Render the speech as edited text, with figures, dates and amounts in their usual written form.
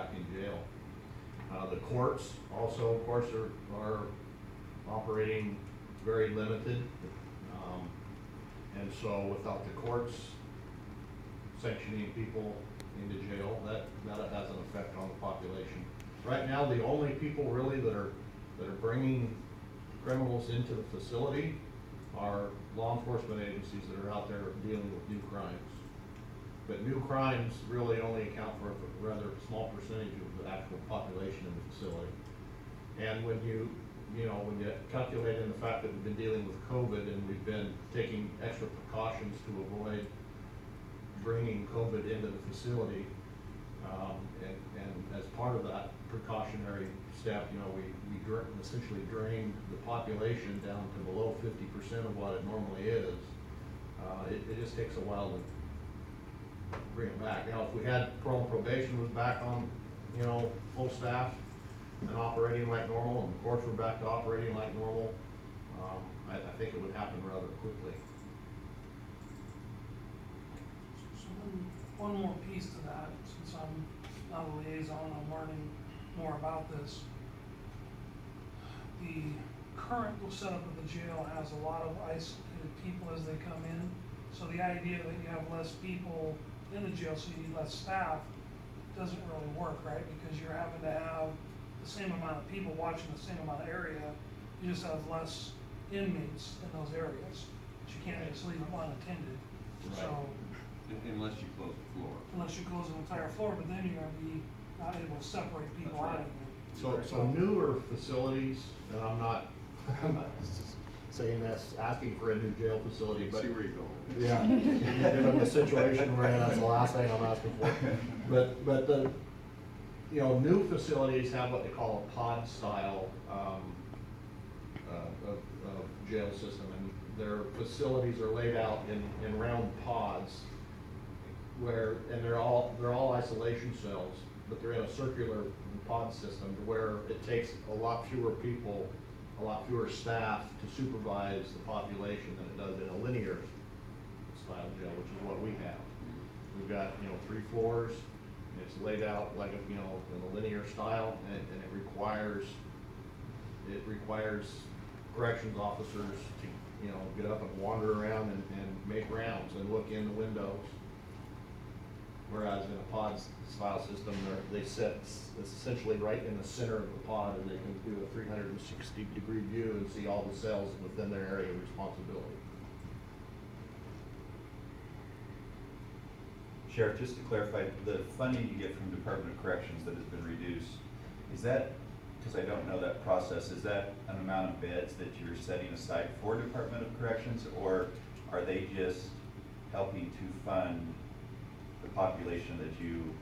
back in jail. The courts also, of course, are operating very limited. And so without the courts sanctioning people into jail, that has an effect on the population. Right now, the only people really that are bringing criminals into the facility are law enforcement agencies that are out there dealing with new crimes. But new crimes really only account for a rather small percentage of the actual population in the facility. And when you calculate in the fact that we've been dealing with COVID and we've been taking extra precautions to avoid bringing COVID into the facility, and as part of that precautionary step, we essentially drained the population down to below 50% of what it normally is. It just takes a while to bring it back. Now, if we had probation was back on, full staff and operating like normal, and the courts were back to operating like normal, I think it would happen rather quickly. So one more piece to that, since I'm not a liaison, I'm learning more about this. The current setup of the jail has a lot of isolated people as they come in. So the idea that you have less people in the jail, so you need less staff, doesn't really work, right? Because you're having to have the same amount of people watching the same amount of area. You just have less inmates in those areas. But you can't just leave them unattended. Right. So Unless you close the floor. unless you close the entire floor, but then you're gonna be not able to separate people That's out of right. it. So newer facilities, and I'm not saying this, asking for a new jail facility, but See where you're going. yeah, given the situation we're in, that's the last thing I'm asking for. But the, new facilities have what they call a pod style, of jail system, and their facilities are laid out in round pods and they're all isolation cells, but they're in a circular pod system to where it takes a lot fewer people, a lot fewer staff to supervise the population than it does in a linear style jail, which is what we have. We've got, 3 floors, and it's laid out like in a linear style, and it requires corrections officers to, get up and wander around and make rounds and look in the windows. Whereas in a pod style system, they sit essentially right in the center of the pod, and they can do a 360-degree view and see all the cells within their area of responsibility. Sheriff, just to clarify, the funding you get from Department of Corrections that has been reduced, is that, because I don't know that process, is that an amount of beds that you're setting aside for Department of Corrections, or are they just helping to fund the population that you